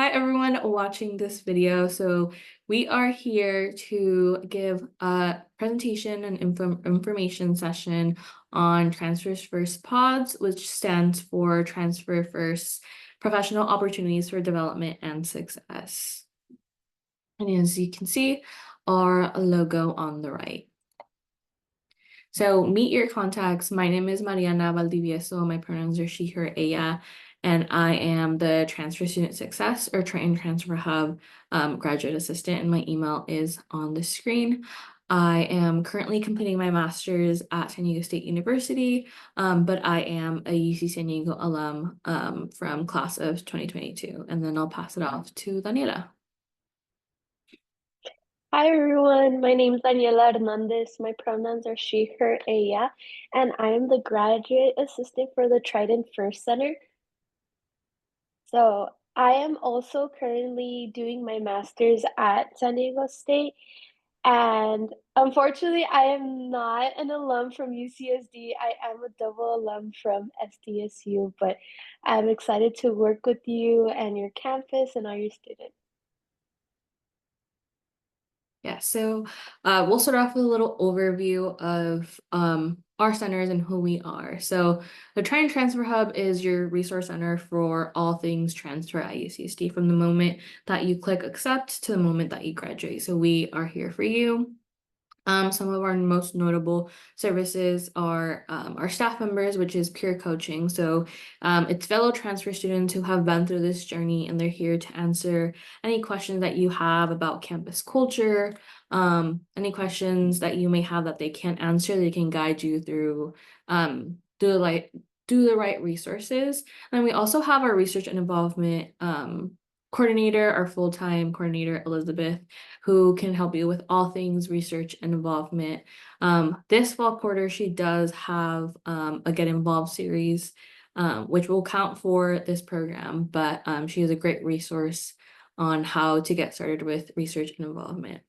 Hi everyone watching this video. So we are here to give a presentation and information session on Transfers First PODS, which stands for Transfer First Professional Opportunities for Development and Success. And as you can see, our logo on the right. So meet your contacts. My name is Mariana Valdivieso. My pronouns are she, her, ella, and I am the Transfer Student Success or Triton Transfer Hub graduate assistant, and my email is on the screen. I am currently completing my master's at San Diego State University, but I am a UC San Diego alum from class of 2022, and then I'll pass it off to Daniela. Hi everyone, my name is Daniela Hernandez. My pronouns are she, her, ella, and I am the graduate assistant for the Triton First Center. So I am also currently doing my master's at San Diego State, and unfortunately, I am not an alum from UCSD. I am a double alum from SDSU, but I'm excited to work with you and your campus and all your students. Yeah, so we'll start off with a little overview of our centers and who we are. So the Triton Transfer Hub is your resource center for all things transfer at UCSD from the moment that you click accept to the moment that you graduate. So we are here for you. Some of our most notable services are our staff members, which is peer coaching. So it's fellow transfer students who have been through this journey, and they're here to answer any questions that you have about campus culture, any questions that you may have that they can't answer. They can guide you through do the right resources. And we also have our research and involvement coordinator, our full-time coordinator, Elizabeth, who can help you with all things research and involvement. This fall quarter, she does have a Get Involved series, which will count for this program, but she is a great resource on how to get started with research and involvement.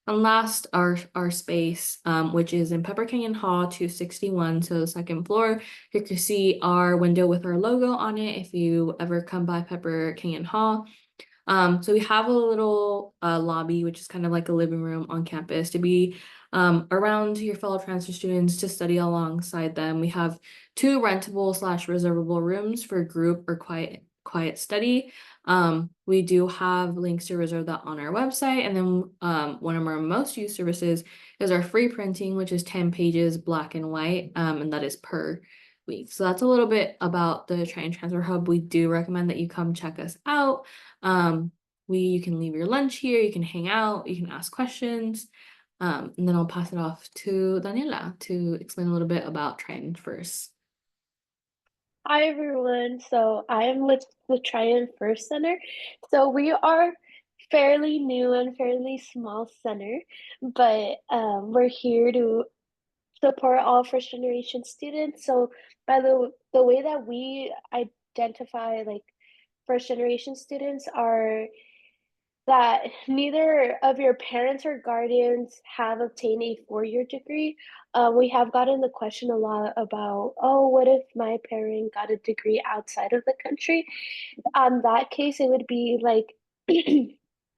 And last, our space, which is in Pepper Canyon Hall 261, so the second floor. You can see our window with our logo on it if you ever come by Pepper Canyon Hall. So we have a little lobby, which is kind of like a living room on campus to be around your fellow transfer students to study alongside them. We have 2 rentable / reservable rooms for group or quiet study. We do have links to reserve that on our website. And then one of our most used services is our free printing, which is 10 pages black and white, and that is per week. So that's a little bit about the Triton Transfer Hub. We do recommend that you come check us out. You can leave your lunch here, you can hang out, you can ask questions. And then I'll pass it off to Daniela to explain a little bit about Triton First. Hi everyone. So I am with the Triton First Center. So we are fairly new and fairly small center, but we're here to support all first generation students. So by the way that we identify like first generation students are that neither of your parents or guardians have obtained a 4-year degree. We have gotten the question a lot about, oh, what if my parent got a degree outside of the country? On that case, it would be like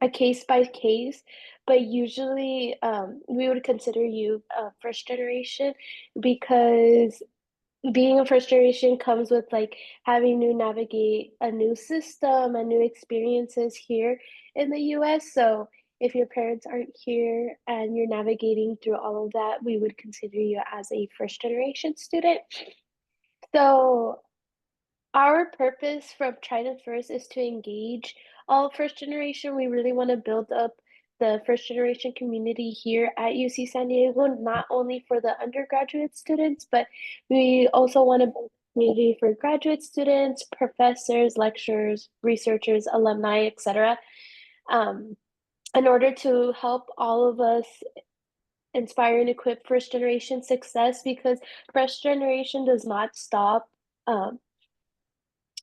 a case by case, but usually we would consider you first generation because being a first generation comes with like having to navigate a new system and new experiences here in the US. So if your parents aren't here and you're navigating through all of that, we would consider you as a first generation student. So our purpose from Triton First is to engage all first generation. We really want to build up the first generation community here at UC San Diego, not only for the undergraduate students, but we also want to build a community for graduate students, professors, lecturers, researchers, alumni, etc. In order to help all of us inspire and equip first generation success, because first generation does not stop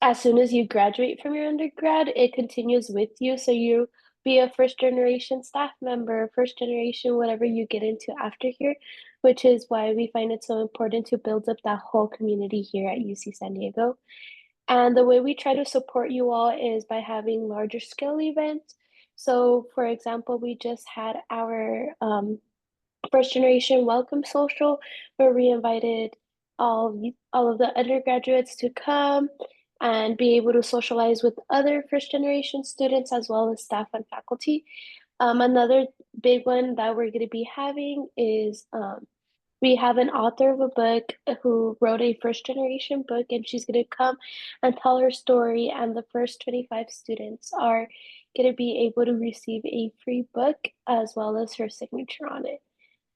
as soon as you graduate from your undergrad, it continues with you. So you be a first generation staff member, first generation, whatever you get into after here, which is why we find it so important to build up that whole community here at UC San Diego. And the way we try to support you all is by having larger scale events. So, for example, we just had our first generation welcome social where we invited all of the undergraduates to come and be able to socialize with other first generation students as well as staff and faculty. Another big one that we're going to be having is we have an author of a book who wrote a first generation book, and she's going to come and tell her story. And the first 25 students are going to be able to receive a free book as well as her signature on it.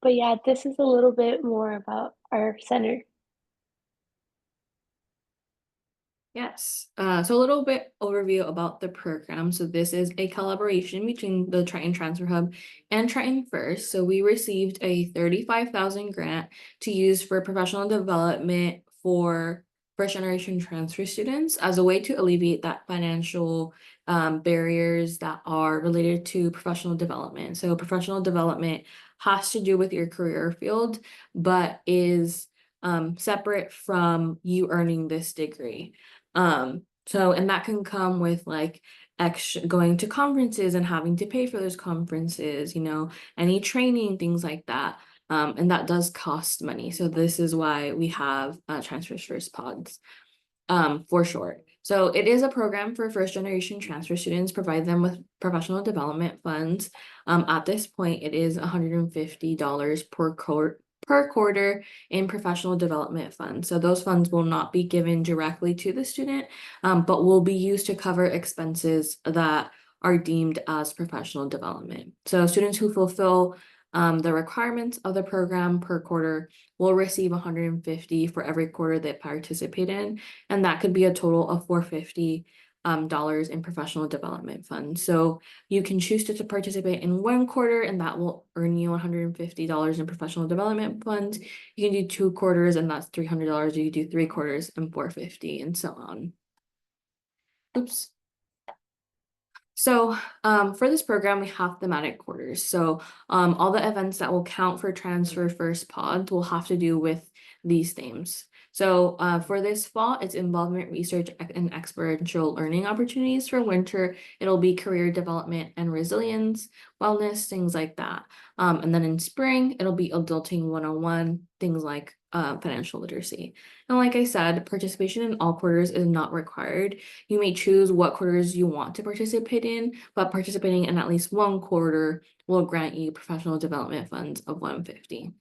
But yeah, this is a little bit more about our center. Yes. So a little bit overview about the program. So this is a collaboration between the Triton Transfer Hub and Triton First. So we received a 35,000 grant to use for professional development for first generation transfer students as a way to alleviate that financial barriers that are related to professional development. So professional development has to do with your career field, but is separate from you earning this degree. So, and that can come with like extra going to conferences and having to pay for those conferences, any training, things like that. And that does cost money. So this is why we have Transfer Firsts PODS, for short. So it is a program for first generation transfer students, provide them with professional development funds. At this point, it is $150 per quarter in professional development funds. So those funds will not be given directly to the student, but will be used to cover expenses that are deemed as professional development. So students who fulfill the requirements of the program per quarter will receive 150 for every quarter they participate in, and that could be a total of $450 in professional development funds. So you can choose to participate in one quarter, and that will earn you $150 in professional development funds. You can do 2 quarters, and that's $300. You can do 3 quarters and $450, and so on. Oops. So for this program, we have thematic quarters. So all the events that will count for Transfer First Pod will have to do with these themes. So for this fall, it's involvement, research, and experiential learning opportunities. For winter, it'll be career development and resilience, wellness, things like that. And then in spring, it'll be adulting 101, things like financial literacy. And like I said, participation in all quarters is not required. You may choose what quarters you want to participate in, but participating in at least one quarter will grant you professional development funds of $150.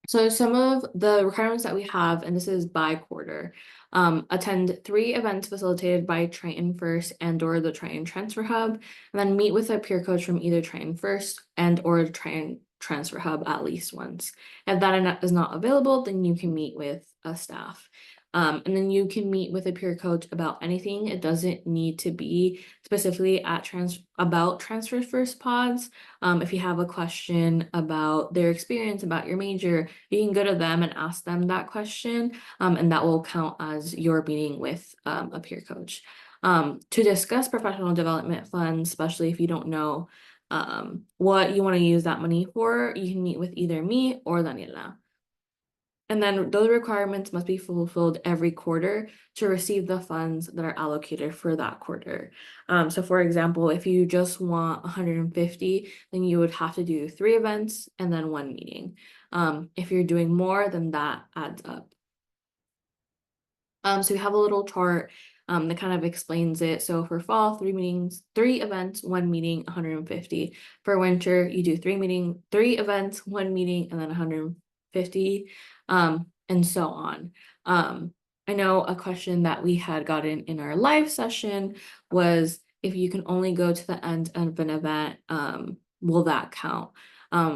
So some of the requirements that we have, and this is by quarter, attend 3 events facilitated by Triton First and or the Triton Transfer Hub, and then meet with a peer coach from either Triton First and or Triton Transfer Hub at least once. If that is not available, then you can meet with a staff. And then you can meet with a peer coach about anything. It doesn't need to be specifically about Transfer First Pods. If you have a question about their experience, about your major, you can go to them and ask them that question, and that will count as your meeting with a peer coach. To discuss professional development funds, especially if you don't know what you want to use that money for, you can meet with either me or Daniela. And then those requirements must be fulfilled every quarter to receive the funds that are allocated for that quarter. So for example, if you just want 150, then you would have to do 3 events and then 1 meeting. If you're doing more, then that adds up. So we have a little chart that kind of explains it. So for fall, 3 meetings, 3 events, 1 meeting, 150. For winter, you do 3 events, 1 meeting, and then 150. And so on. I know a question that we had gotten in our live session was if you can only go to the end of an event, will that count?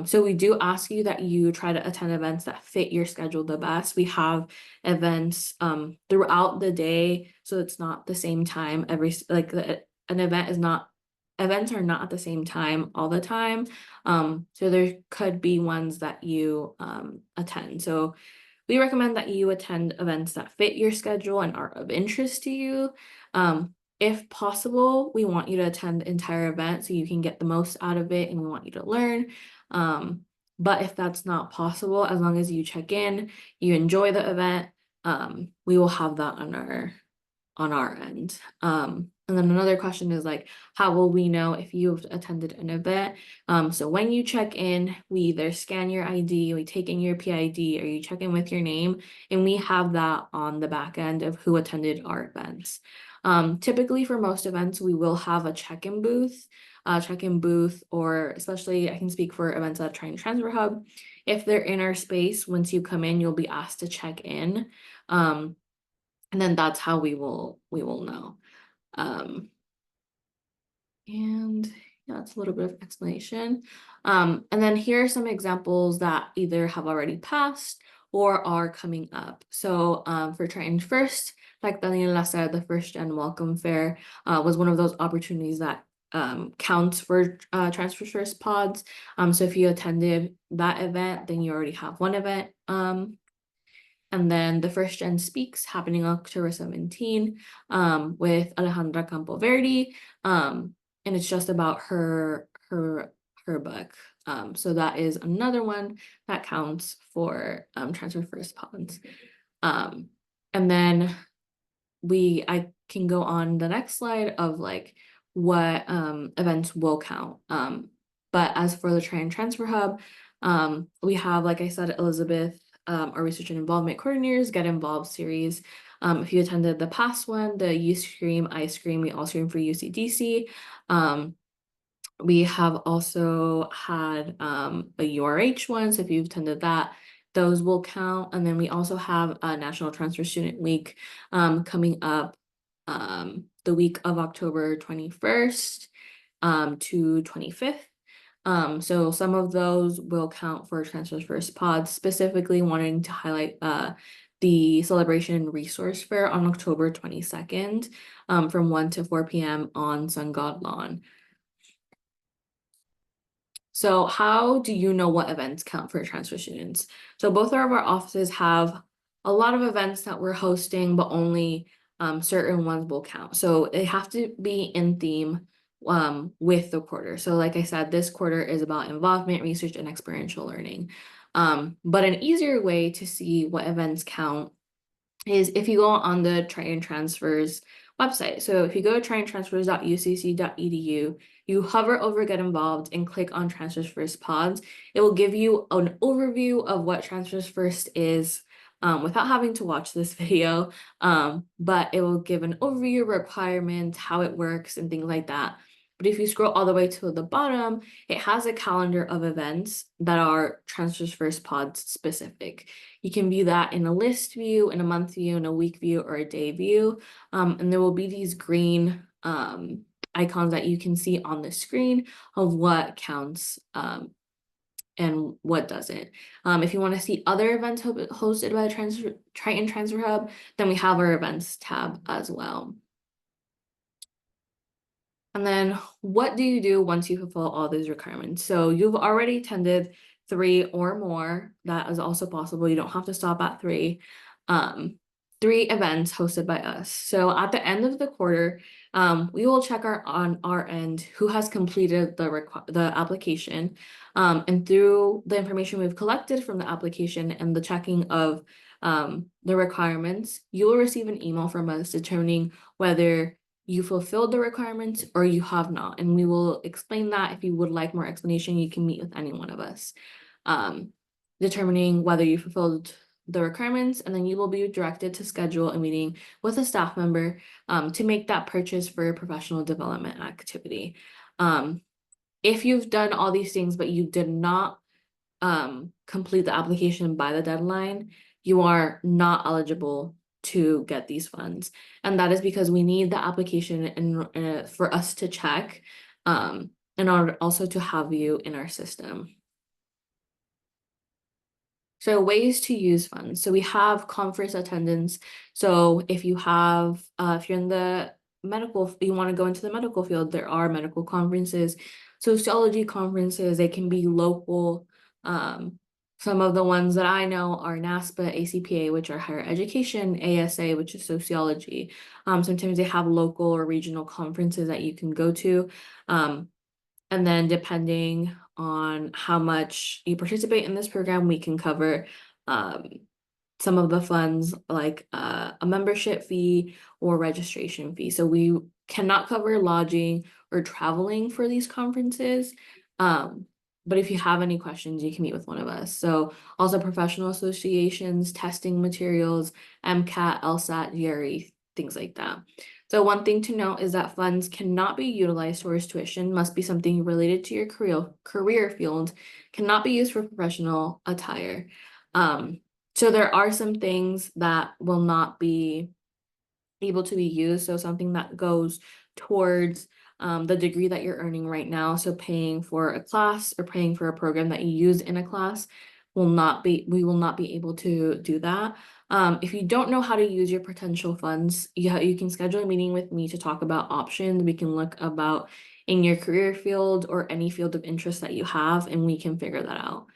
So we do ask you that you try to attend events that fit your schedule the best. We have events throughout the day, so it's not the same time events are not at the same time all the time. So there could be ones that you attend. So we recommend that you attend events that fit your schedule and are of interest to you. If possible, we want you to attend the entire event so you can get the most out of it, and we want you to learn. But if that's not possible, as long as you check in, you enjoy the event, we will have that on our end. And then another question is like, how will we know if you've attended an event? So when you check in, we either scan your ID, we take in your PID, or you check in with your name, and we have that on the back end of who attended our events. Typically for most events, we will have a check-in booth, or especially I can speak for events at Triton Transfer Hub. If they're in our space, once you come in, you'll be asked to check in. And then that's how we will know. Um, and yeah, that's a little bit of explanation. And then here are some examples that either have already passed or are coming up. So for Triton First, like Daniela said, the First Gen Welcome Fair was one of those opportunities that counts for Transfer First pods. So if you attended that event, then you already have one event. And then the First Gen Speaks happening October 17 with Alejandra Campoverde. And it's just about her book. So that is another one that counts for Transfer First pods. And then I can go on the next slide of like what events will count. But as for the Triton Transfer Hub, we have, like I said, Elizabeth, our research and involvement coordinators Get Involved series. If you attended the past one, the You Scream, I Scream, We All Scream for UCDC. We have also had a URH one, so if you've attended that, those will count. And then we also have a National Transfer Student Week coming up the week of October 21st to 25th. So some of those will count for Transfer First pods, specifically wanting to highlight the Celebration Resource Fair on October 22nd from 1 to 4 p.m. on Sun God Lawn. So how do you know what events count for transfer students? So both of our offices have a lot of events that we're hosting, but only certain ones will count. So they have to be in theme with the quarter. So like I said, this quarter is about involvement, research, and experiential learning. But an easier way to see what events count is if you go on the Triton Transfers website. So if you go to tritontransfers.ucc.edu, you hover over Get Involved and click on Transfers First Pods. It will give you an overview of what Transfers First is without having to watch this video, but it will give an overview, requirements, how it works, and things like that. But if you scroll all the way to the bottom, it has a calendar of events that are Transfers First Pods specific. You can view that in a list view, in a month view, in a week view, or a day view. And there will be these green icons that you can see on the screen of what counts and what doesn't. If you want to see other events hosted by Triton Transfer Hub, then we have our events tab as well. And then what do you do once you fulfill all these requirements? So you've already attended 3 or more. That is also possible. You don't have to stop at 3. 3 events hosted by us. So at the end of the quarter, we will check on our end who has completed the application. And through the information we've collected from the application and the checking of the requirements, you will receive an email from us determining whether you fulfilled the requirements or you have not. And we will explain that. If you would like more explanation, you can meet with any one of us. Determining whether you fulfilled the requirements, and then you will be directed to schedule a meeting with a staff member to make that purchase for a professional development activity. If you've done all these things, but you did not complete the application by the deadline, you are not eligible to get these funds. And that is because we need the application for us to check in order also to have you in our system. So ways to use funds. So we have conference attendance. So if you have, if you're in the medical, you want to go into the medical field, there are medical conferences, sociology conferences, they can be local. Some of the ones that I know are NASPA, ACPA, which are higher education, ASA, which is sociology. Sometimes they have local or regional conferences that you can go to. And then depending on how much you participate in this program, we can cover some of the funds like a membership fee or registration fee. So we cannot cover lodging or traveling for these conferences. But if you have any questions, you can meet with one of us. So also professional associations, testing materials, MCAT, LSAT, GRE, things like that. So one thing to note is that funds cannot be utilized towards tuition, must be something related to your career field, cannot be used for professional attire. So there are some things that will not be able to be used. So something that goes towards the degree that you're earning right now. So paying for a class or paying for a program that you use in a class we will not be able to do that. If you don't know how to use your potential funds, you can schedule a meeting with me to talk about options. We can look about in your career field or any field of interest that you have, and we can figure that out.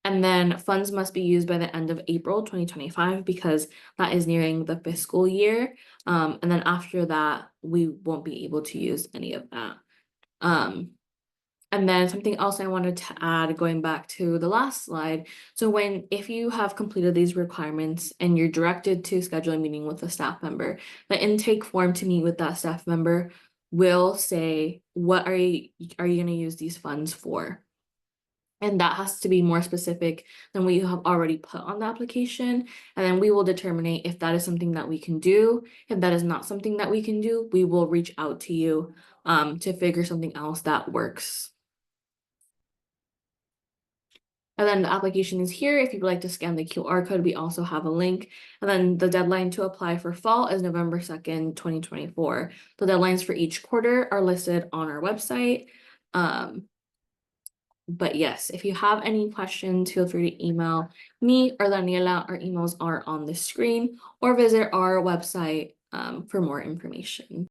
And then funds must be used by the end of April 2025 because that is nearing the fiscal year. And then after that, we won't be able to use any of that. And then something else I wanted to add, going back to the last slide. So if you have completed these requirements and you're directed to schedule a meeting with a staff member, the intake form to meet with that staff member will say, what are you going to use these funds for? And that has to be more specific than what you have already put on the application. And then we will determine if that is something that we can do. If that is not something that we can do, we will reach out to you to figure something else that works. And then the application is here. If you'd like to scan the QR code, we also have a link. And then the deadline to apply for fall is November 2nd, 2024. The deadlines for each quarter are listed on our website. But yes, if you have any questions, feel free to email me or Daniela. Our emails are on the screen, or visit our website for more information.